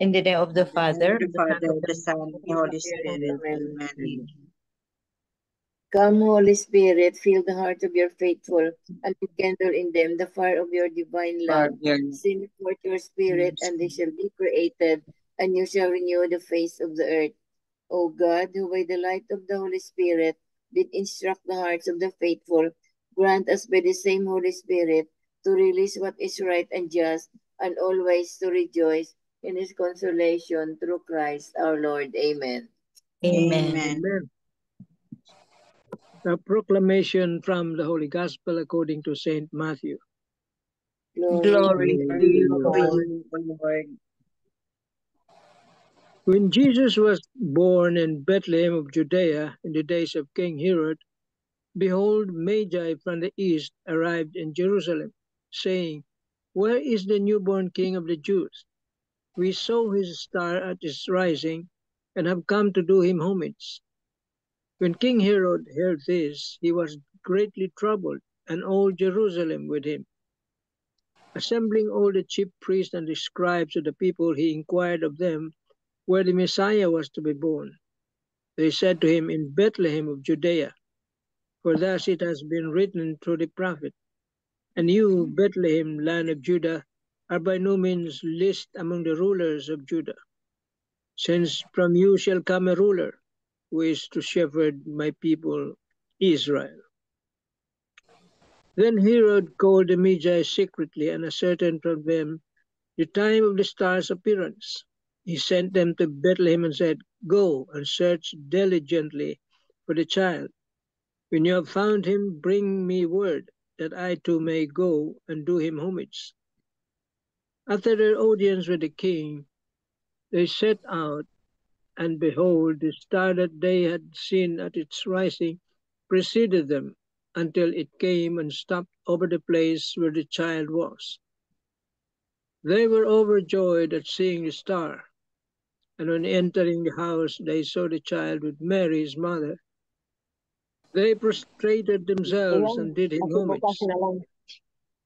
In the name of the In the name Father, of the and the Son, Father, of the the Son, and the Holy Holy Spirit. Spirit. Amen. Amen. Come, Holy Spirit, fill the hearts of your faithful, and rekindle in them the fire of your divine love. Send forth your Spirit, and they shall be created, and you shall renew the face of the earth. O God, who by the light of the Holy Spirit did instruct the hearts of the faithful, grant us by the same Holy Spirit to release what is right and just, and always to rejoice in his consolation through Christ our Lord. Amen. Amen. Amen. A proclamation from the Holy Gospel according to Saint Matthew. Glory to you, Lord. Lord. When Jesus was born in Bethlehem of Judea in the days of King Herod, behold, Magi from the east arrived in Jerusalem, saying, Where is the newborn King of the Jews? We saw his star at his rising, and have come to do him homage. When King Herod heard this, he was greatly troubled, and all Jerusalem with him. Assembling all the chief priests and the scribes of the people, he inquired of them where the Messiah was to be born. They said to him, In Bethlehem of Judea, for thus it has been written through the prophet, And you, Bethlehem, land of Judah, are by no means least among the rulers of Judah, since from you shall come a ruler, who is to shepherd my people Israel. Then Herod called the Magi secretly and ascertained from them the time of the star's appearance. He sent them to Bethlehem and said, Go and search diligently for the child. When you have found him, bring me word, that I too may go and do him homage. After their audience with the king, they set out, and behold, the star that they had seen at its rising preceded them until it came and stopped over the place where the child was. They were overjoyed at seeing the star, and on entering the house they saw the child with Mary his mother. They prostrated themselves and did him homage.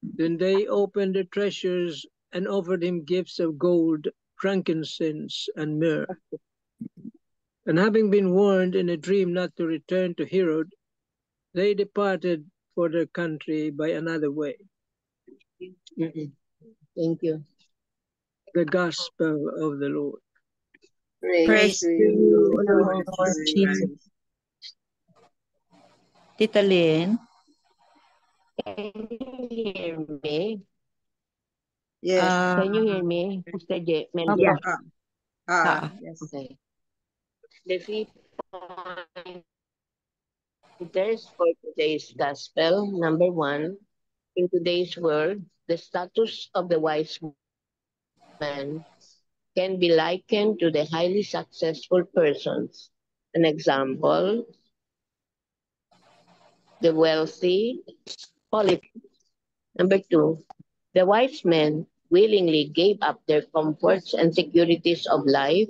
Then they opened their treasures and offered him gifts of gold, frankincense, and myrrh. And having been warned in a dream not to return to Herod, they departed for their country by another way. Thank you. The Gospel of the Lord. Praise to to you, you, Lord Lord Jesus. Jesus. Tita Lynn, can you hear me? Yes. Can you hear me? Sister Mel? Yeah. Yes. Okay. The 3 pointers for today's gospel. Number 1, in today's world, the status of the wise man can be likened to the highly successful persons. An example, the wealthy, politics. Number 2, the wise men willingly gave up their comforts and securities of life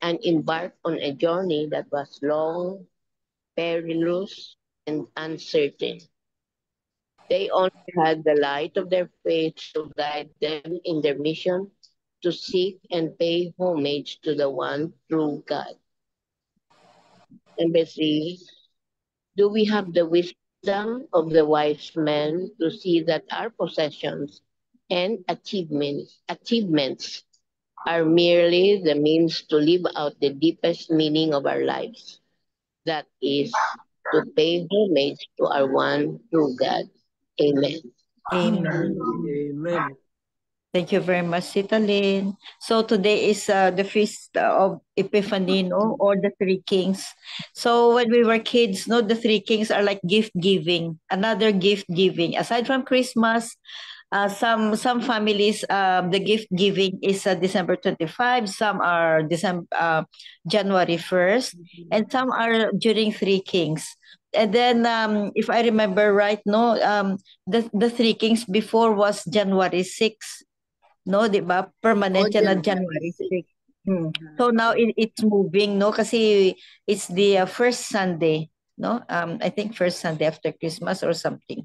and embarked on a journey that was long, perilous, and uncertain. They only had the light of their faith to guide them in their mission to seek and pay homage to the one true God. Number 3, do we have the wisdom of the wise men to see that our possessions and achievements are merely the means to live out the deepest meaning of our lives? That is, to pay homage to our one true God. Amen. Amen. Thank you very much, Tita Lynn. So today is the feast of Epiphany, no, or the Three Kings. So when we were kids, no, the Three Kings are like gift giving, another gift giving. Aside from Christmas, some families, the gift giving is December 25. Some are January 1st, and some are during Three Kings. And then, if I remember right, no, the Three Kings before was January 6th. No, 'di ba? Permanent yan na January 6. So now it's moving, no? Kasi it's the first Sunday, no? I think first Sunday after Christmas or something.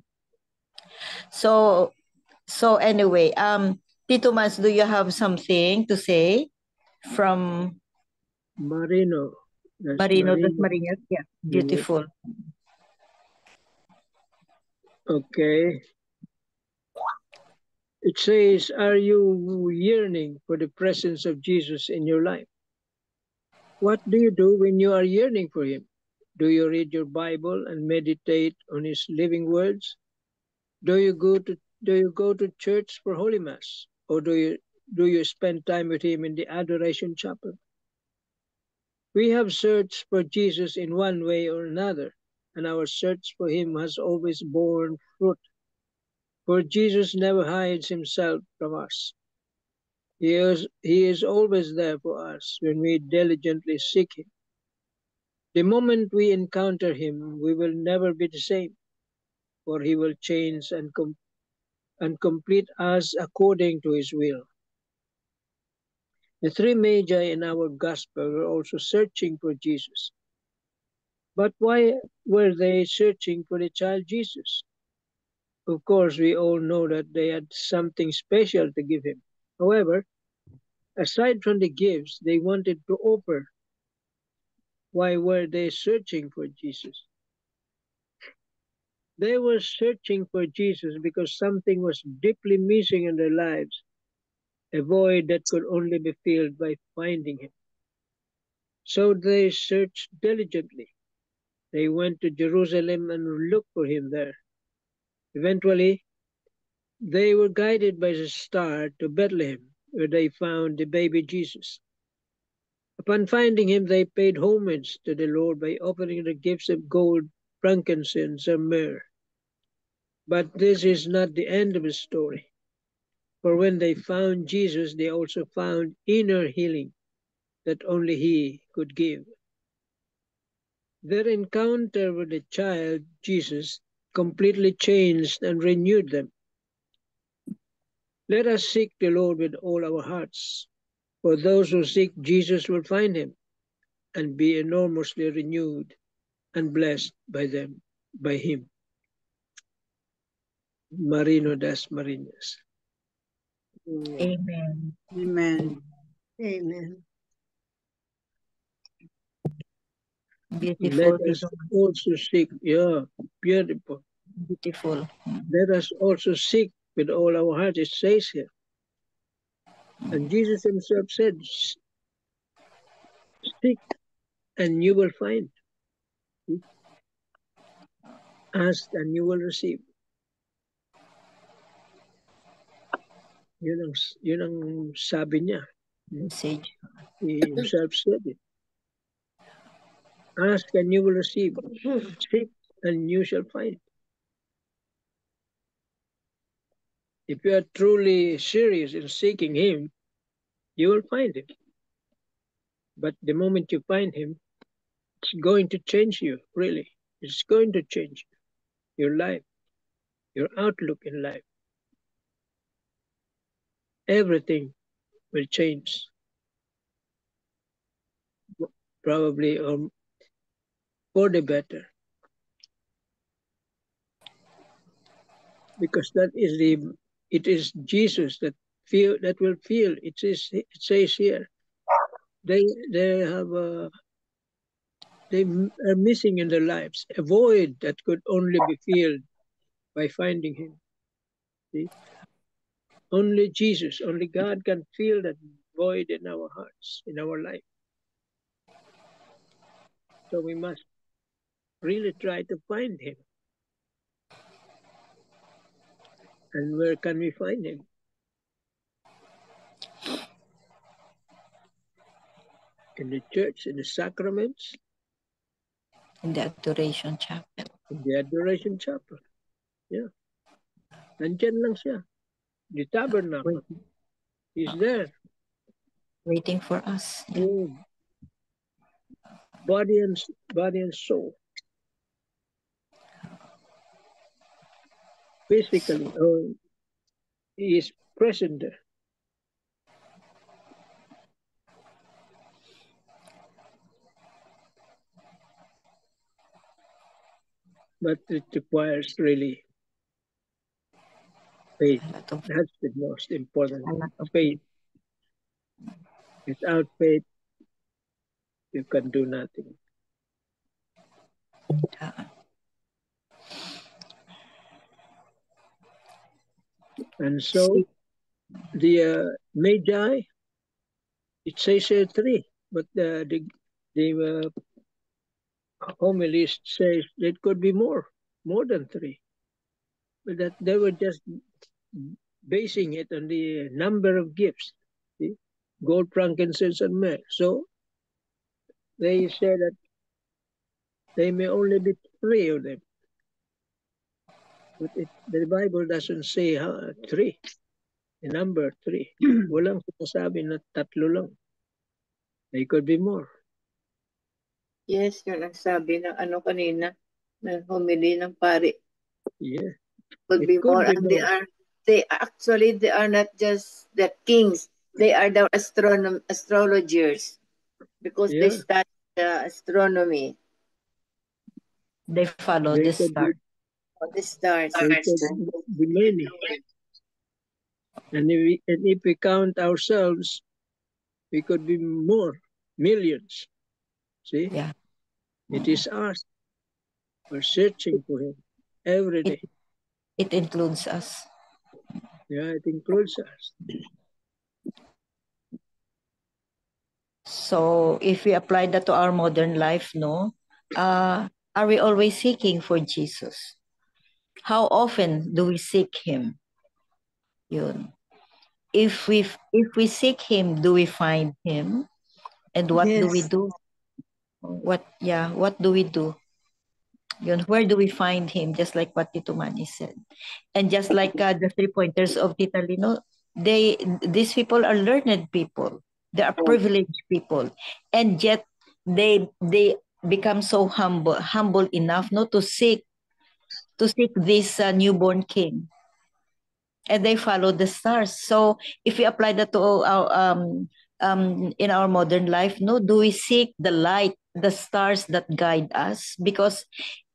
So anyway, Tito Mans, do you have something to say? from Marino. Marino das Marinas. Yeah, beautiful. Okay. It says, are you yearning for the presence of Jesus in your life? What do you do when you are yearning for him? Do you read your Bible and meditate on his living words? Do you go to church for Holy Mass? Or do you spend time with him in the Adoration Chapel? We have searched for Jesus in one way or another, and our search for him has always borne fruit. For Jesus never hides himself from us. He is always there for us when we diligently seek him. The moment we encounter him, we will never be the same, for he will change and complete us according to his will. The three magi in our gospel were also searching for Jesus. But why were they searching for the child Jesus? Of course, we all know that they had something special to give him. However, aside from the gifts they wanted to offer, why were they searching for Jesus? They were searching for Jesus because something was deeply missing in their lives, a void that could only be filled by finding him. So they searched diligently. They went to Jerusalem and looked for him there. Eventually, they were guided by the star to Bethlehem, where they found the baby Jesus. Upon finding him, they paid homage to the Lord by offering the gifts of gold, frankincense, and myrrh. But this is not the end of the story. For when they found Jesus, they also found inner healing that only he could give. Their encounter with the child Jesus completely changed and renewed them. Let us seek the Lord with all our hearts, for those who seek Jesus will find him and be enormously renewed and blessed by him. Marino das Marinas. Amen. Amen. Amen. Beautiful. Let us also seek, beautiful. Beautiful. Let us also seek with all our heart, it says here. And Jesus himself said, seek and you will find. Ask and you will receive. Yun ang sabi niya. Message. He himself said it. Ask and you will receive. Seek and you shall find. If you are truly serious in seeking him, you will find him. But the moment you find him, it's going to change you, really. It's going to change your life, your outlook in life. Everything will change. Probably for the better. Because it is Jesus that will feel. It says here, they are missing in their lives a void that could only be filled by finding him. See? Only Jesus, only God can fill that void in our hearts, in our life. So we must really try to find him. And where can we find him? In the church, in the sacraments. In the Adoration Chapel. In the Adoration Chapel. Yeah. Nandyan lang siya. The tabernacle. He's there. Waiting for us. Yeah. Body and soul. Physically, he is present there. But it requires really faith. That's the most important. Faith. Without faith, you can do nothing. And so the Magi, it says here 3, but the homilist says it could be more than 3. But that they were just basing it on the number of gifts, see? Gold, frankincense, and myrrh. So they say that they may only be 3 of them. But the Bible doesn't say 3. The number 3. Walang sinasabi na 3 lang. They could be more. Yes, yun ang sabi ng ano kanina, ng homily ng pari. Yeah. Could be more. And they are not just the kings. They are the astrologers because they study astronomy. They follow the stars. The stars. They could be many. And if we count ourselves, we could be more, millions. See? Yeah. It is us. We're searching for him every day. It includes us. Yeah, it includes us. So if we apply that to our modern life, no, are we always seeking for Jesus? How often do we seek him? Yun. If we seek him, do we find him? And what do we do? What do we do? Yun, where do we find him? Just like what Tito Manny said. And just like the 3 pointers of Tita Lino, these people are learned people. They are privileged people. And yet they become so humble enough not to seek this newborn king. And they follow the stars. So if we apply that to our in our modern life, no, do we seek the light, the stars that guide us? Because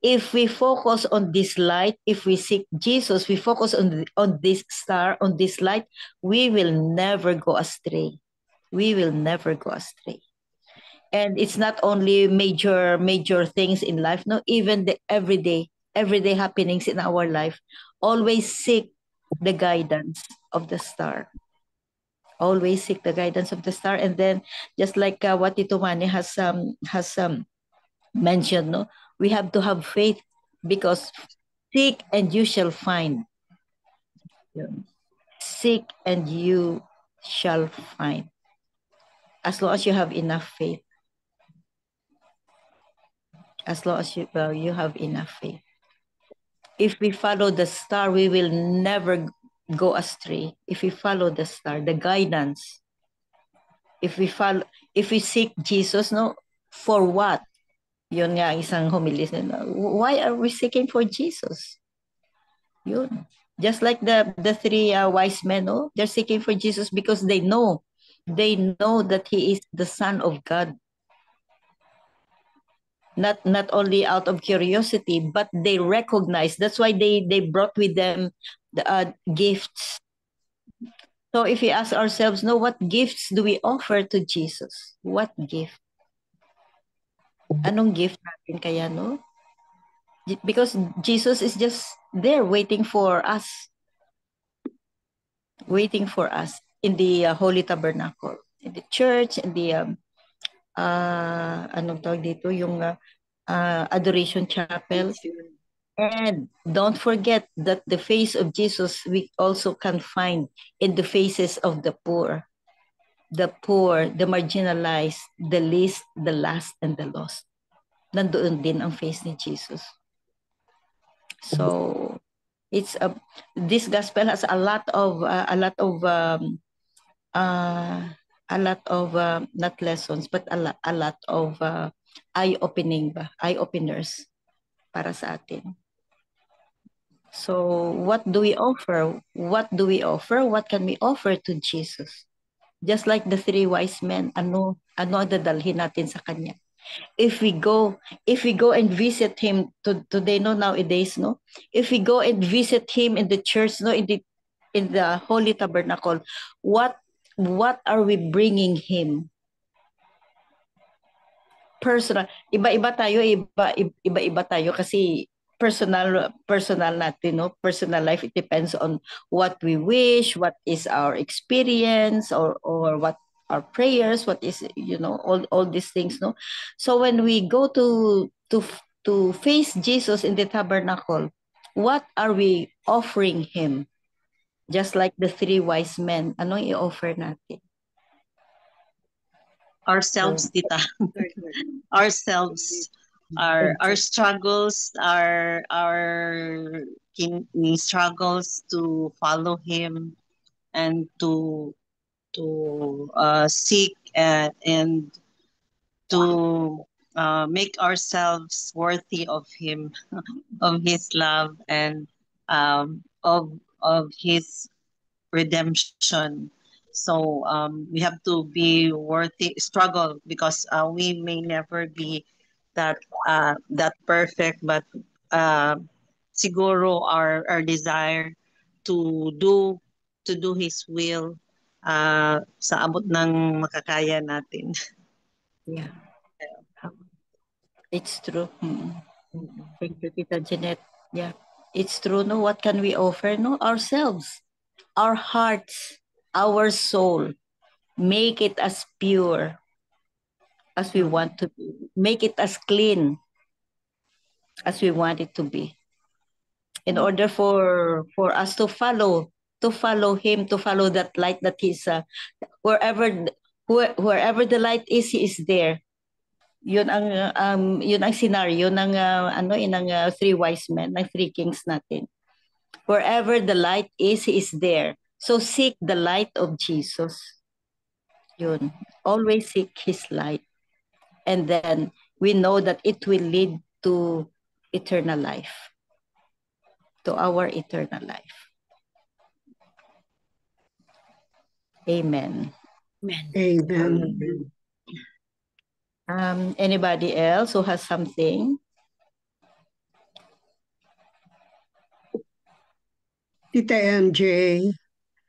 if we focus on this light, if we seek Jesus, we focus on this star, on this light, we will never go astray. We will never go astray. And it's not only major things in life, no, even the everyday happenings in our life. Always seek the guidance of the star. Always seek the guidance of the star. And then just like what Tito Manny has mentioned, no, we have to have faith, because seek and you shall find. Seek and you shall find. As long as you have enough faith. As long as you have enough faith. If we follow the star, we will never go astray. If we follow the star, the guidance. If we seek Jesus, no, for what? Yun nga isang homilist nila. Why are we seeking for Jesus? Yun. Just like the 3 wise men, no, they're seeking for Jesus because they know that he is the Son of God. Not only out of curiosity, but they recognize. That's why they brought with them the gifts. So if we ask ourselves, no, what gifts do we offer to Jesus? What gift? Anong gift natin kaya, no? Because Jesus is just there waiting for us. Waiting for us in the Holy Tabernacle, in the church, in the anong tawag dito, yung adoration chapel. And don't forget that the face of Jesus we also can find in the faces of the poor, the marginalized, the least, the last, and the lost. Nandoon din ang face ni Jesus. So it's this gospel has a lot of not lessons, but a lot of eye-openers para sa atin. So what do we offer? What can we offer to Jesus? Just like the 3 wise men, ano dadalhin natin sa kanya? If we go and visit him today, no, nowadays, no, if we go and visit him in the church, no, in the Holy Tabernacle, what what are we bringing Him? Personal. Iba-iba tayo, iba-iba tayo kasi personal natin, no? Personal life, it depends on what we wish, what is our experience, or what our prayers, what is, all these things, no? So when we go to face Jesus in the tabernacle, what are we offering Him? Just like the three wise men, anong i-offer natin? Ourselves, tita. Ourselves, our struggles, our struggles to follow Him and to seek and to make ourselves worthy of Him, of His love, and of His redemption. So we have to be worthy, struggle, because we may never be that perfect, but siguro our desire to do His will sa abot ng makakaya natin. Yeah. It's true. Thank you, Tita Jeanette. Yeah, it's true. No, what can we offer? No, ourselves, our hearts, our soul. Make it as pure as we want to be. Make it as clean as we want it to be. In order for us to follow Him, to follow that light that He's wherever the light is, He is there. Yun ang scenario ng three wise men, ng three kings natin. Wherever the light is, He is there. So seek the light of Jesus. Yun. Always seek His light. And then we know that it will lead to eternal life. To our eternal life. Amen. Amen. Anybody else who has something? Tita MJ.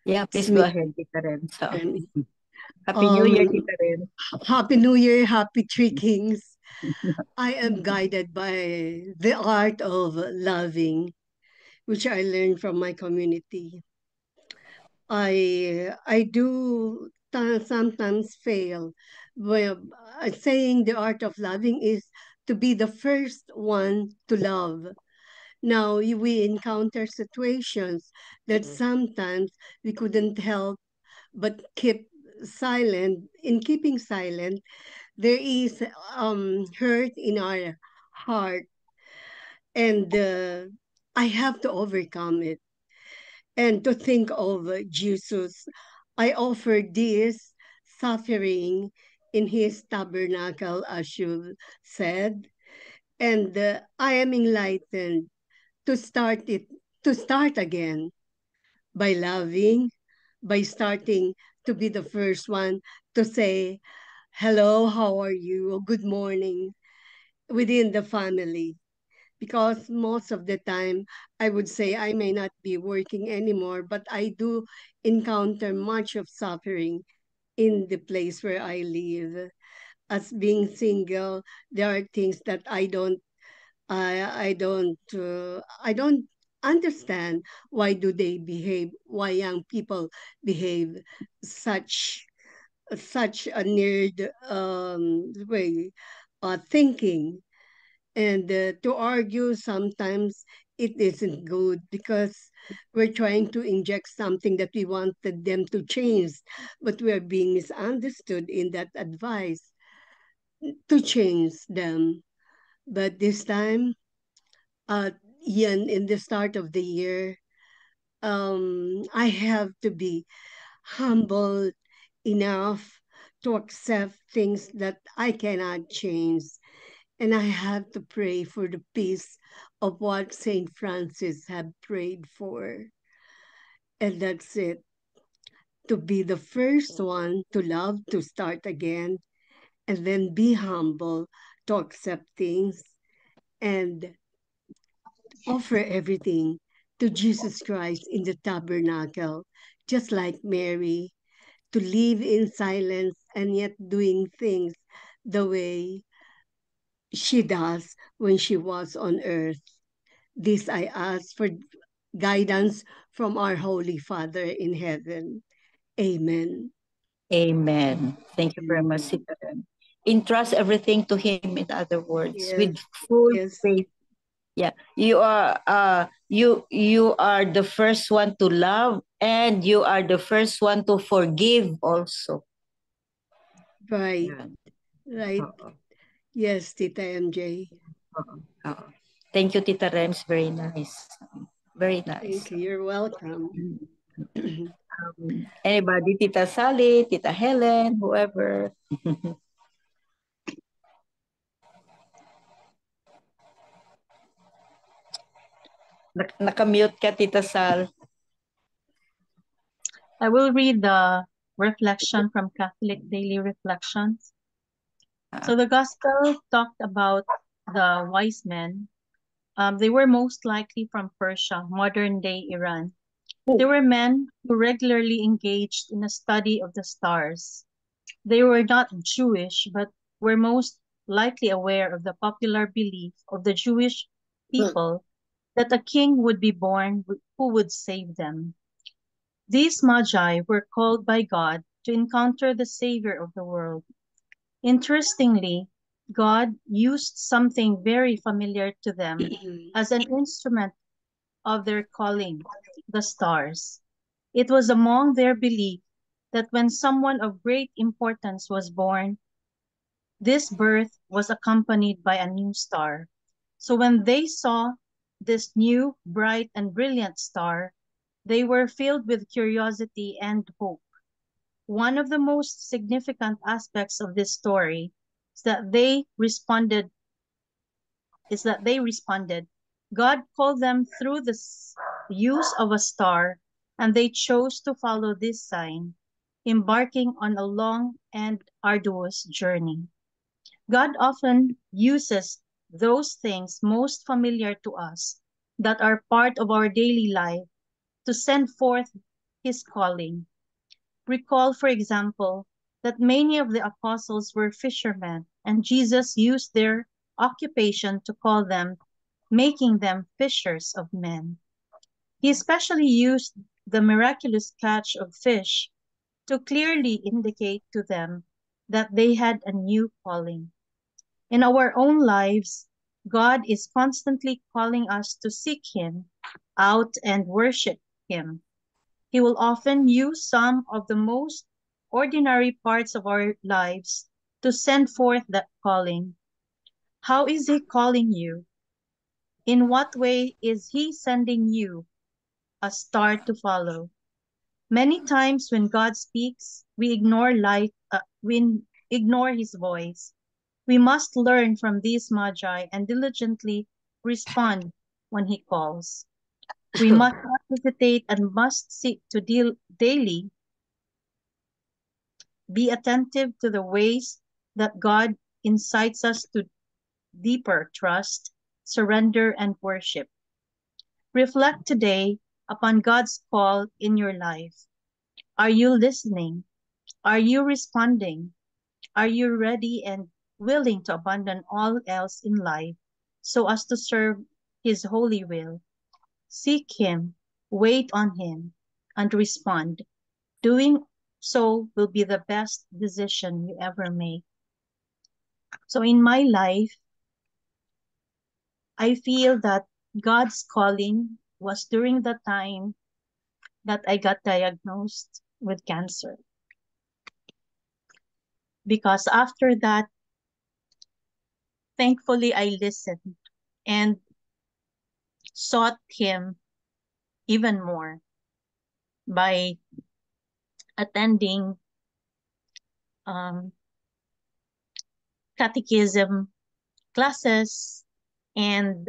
Yeah, please go ahead, Tita Ren. So, Happy New Year, Tita Ren. Happy New Year, Happy Three Kings. I am guided by the art of loving, which I learned from my community. I do sometimes fail. Well, saying the art of loving is to be the first one to love. Now, we encounter situations that sometimes we couldn't help but keep silent. In keeping silent, there is hurt in our heart, and I have to overcome it. And to think of Jesus, I offer this suffering in His tabernacle, as you said, and I am enlightened to start again by loving, by starting to be the first one to say, hello, how are you? Good morning within the family. Because most of the time, I would say I may not be working anymore, but I do encounter much of suffering in the place where I live. As being single, there are things that I don't understand why do they behave, why young people behave such a nerd way thinking, and to argue sometimes it isn't good because we're trying to inject something that we wanted them to change, but we are being misunderstood in that advice to change them. But this time, in the start of the year, I have to be humble enough to accept things that I cannot change. And I have to pray for the peace of what St. Francis had prayed for. And that's it. To be the first one to love, to start again, and then be humble to accept things and offer everything to Jesus Christ in the tabernacle, just like Mary, to live in silence and yet doing things the way she does when she was on earth. This I ask for guidance from our Holy Father in heaven. Amen. Amen. Thank you very much, Sister Ren. Entrust everything to Him, in other words, with Yes, full yes. faith. Yeah, you are the first one to love, and you are the first one to forgive also. Right, Yeah. right. Oo. Yes, Tita MJ. Oo. Oo. Thank you, Tita Rems. Very nice. Very nice. Thank you. You're welcome. Anybody, Tita Sally, Tita Helen, whoever. Nakamute ka, Tita Sal. I will read the reflection from Catholic Daily Reflections. So the gospel talked about the wise men. They were most likely from Persia, modern day Iran. They were men who regularly engaged in a study of the stars. They were not Jewish, but were most likely aware of the popular belief of the Jewish people that a king would be born who would save them. These magi were called by God to encounter the Savior of the world. Interestingly, God used something very familiar to them as an instrument of their calling, the stars. It was among their belief that when someone of great importance was born, this birth was accompanied by a new star. So when they saw this new, bright, and brilliant star, they were filled with curiosity and hope. One of the most significant aspects of this story is that they responded. God called them through the use of a star, and they chose to follow this sign, embarking on a long and arduous journey. God often uses those things most familiar to us that are part of our daily life to send forth His calling. Recall, for example, that many of the apostles were fishermen, and Jesus used their occupation to call them, making them fishers of men. He especially used the miraculous catch of fish to clearly indicate to them that they had a new calling. In our own lives, God is constantly calling us to seek Him out and worship Him. He will often use some of the most ordinary parts of our lives to send forth that calling. How is He calling you? In what way is He sending you a star to follow? Many times when God speaks, we ignore His voice. We must learn from these magi and diligently respond when He calls. We must not hesitate and must seek to daily be attentive to the ways that God incites us to deeper trust, surrender, and worship. Reflect today upon God's call in your life. Are you listening? Are you responding? Are you ready and willing to abandon all else in life so as to serve His holy will? Seek Him, wait on Him, and respond. Doing so will be the best decision you ever make. So in my life, I feel that God's calling was during the time that I got diagnosed with cancer. Because after that, thankfully, I listened and sought Him even more by attending um, catechism classes. And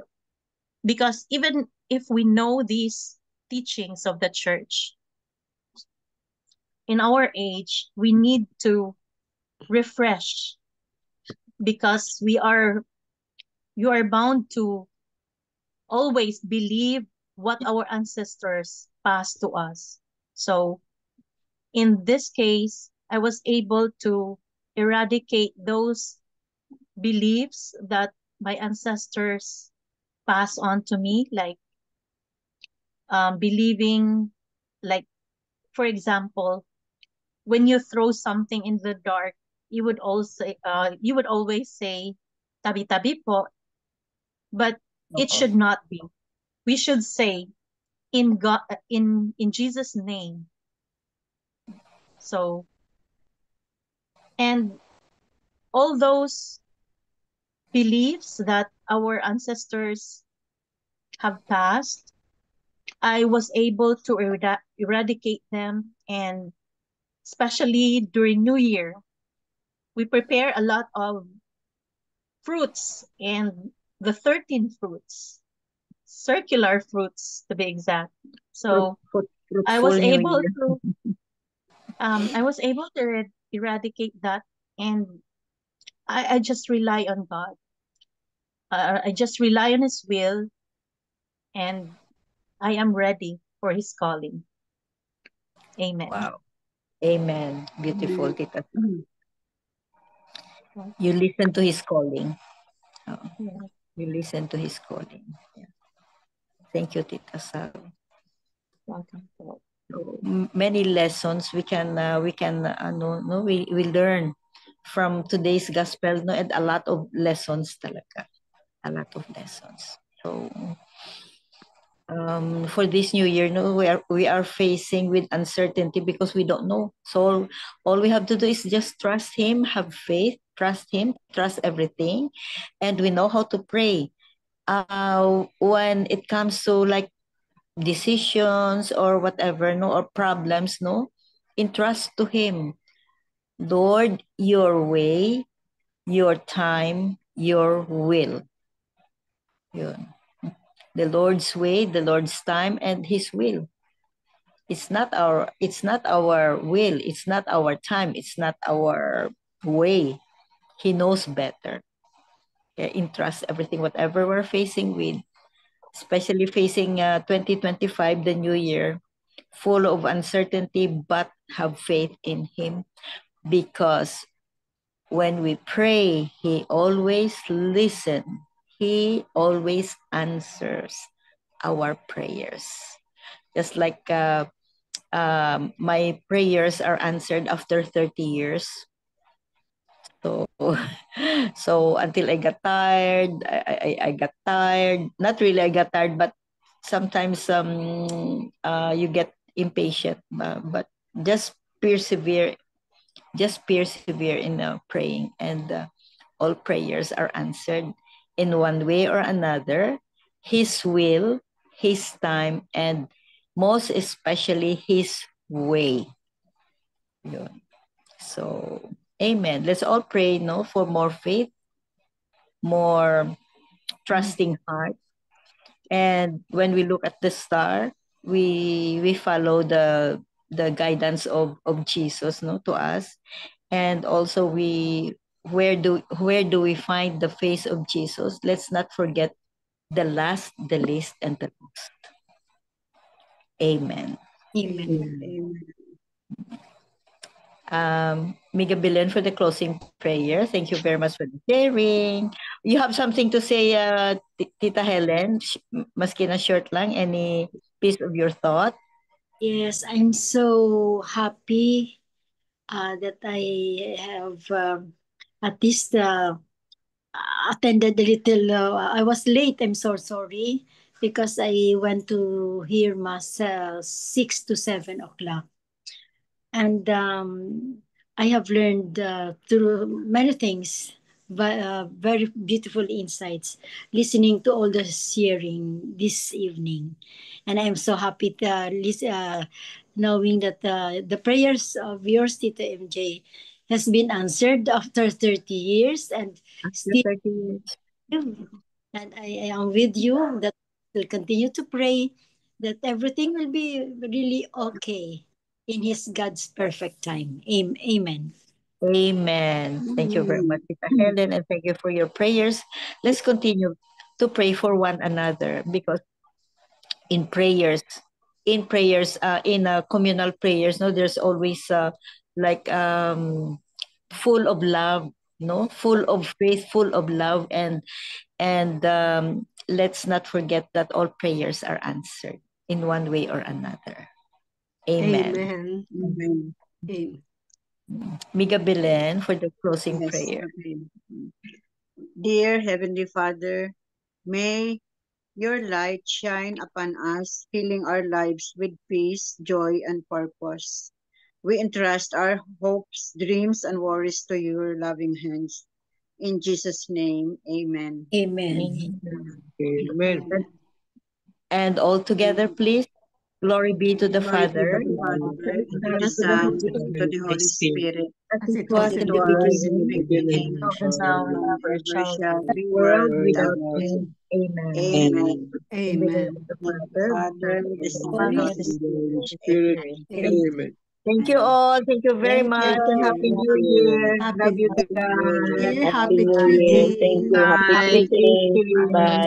because even if we know these teachings of the church, in our age, we need to refresh because you are bound to always believe what our ancestors passed to us. So In this case, I was able to eradicate those beliefs that my ancestors passed on to me, like believing, like, for example, when you throw something in the dark, you would always say, tabi-tabi po, but it should not be. We should say, in God, in Jesus' name. So, and all those beliefs that our ancestors have passed, I was able to eradicate them. And especially during New Year, we prepare a lot of fruits and the 13 fruits, circular fruits to be exact. So I Fruitful was New able Year. to eradicate that, and I just rely on God. I just rely on His will, and I am ready for His calling. Amen. Wow. Amen. Beautiful, Tita. Mm. You listen to His calling. Oh, Yeah. you listen to His calling. Yeah. Thank you, Tita Sal. Welcome. So, many lessons we can no, we learn from today's gospel, no, and a lot of lessons talaga. A lot of lessons. So for this new year, no, we are facing with uncertainty because we don't know. So all we have to do is just trust Him, have faith, trust Him, trust everything, and we know how to pray. When it comes to like decisions or whatever, no, or problems, no, entrust to Him. Lord, your way, your time, your will. Yun. The Lord's way, the Lord's time, and His will. It's not our will, it's not our time, it's not our way. He knows better. Yeah, entrust everything, whatever we're facing with, especially facing 2025, the new year, full of uncertainty, but have faith in Him because when we pray, He always listens. He always answers our prayers. Just like my prayers are answered after 30 years. So, so until I got tired, I got tired. Not really I got tired, but sometimes you get impatient. But just persevere, in praying, and all prayers are answered in one way or another. His will, His time, and most especially His way. Yun. So, amen. Let's all pray, no, for more faith, more trusting heart. And when we look at the star, we follow the guidance of Jesus, no, to us. And also where do we find the face of Jesus? Let's not forget the last, the least, and the most. Amen. Amen. Miga Bilen for the closing prayer. Thank you very much for the sharing. You have something to say, Tita Helen? Maski na short lang, any piece of your thought? Yes, I'm so happy that I have at least attended a little. I was late. I'm so sorry because I went to hear mass 6 to 7 o'clock, and I have learned through many things, but very beautiful insights. Listening to all the sharing this evening, and I'm so happy to knowing that the prayers of yours, Tita MJ, has been answered after 30 years, and still, 30 years. and I am with you that will continue to pray that everything will be really okay in His God's perfect time. Amen. Amen. Thank you very much, Tita Helen, and thank you for your prayers. Let's continue to pray for one another because in prayers, in prayers, in communal prayers, no, there's always like full of love, no, full of faith, full of love, and let's not forget that all prayers are answered in one way or another. Amen. Amen. Amen. Amen. Miga Belen for the closing Yes, prayer. okay. Dear Heavenly Father, may your light shine upon us, filling our lives with peace, joy, and purpose. We entrust our hopes, dreams, and worries to your loving hands. In Jesus' name, amen. Amen. Amen. And all together, please. Glory be to the Glory be Father, to the Father, and to the Son, and to the Holy Spirit, as As it it was was as in it the was in the beginning, beginning, now and now and and ever ever shall shall be. be, world world without without end. Amen. Amen. In the name Amen. of the In the Father, Father, the Father, Son, the And the Holy Spirit. Spirit. Amen. Amen. thank you all. Thank you very Thank much. Thank And you. Happy Thank New you. Year. Happy Love you New guys. Year. Happy Happy New Year. Thank Triduum. you. Happy Happy Christmas. Thanksgiving. Bye.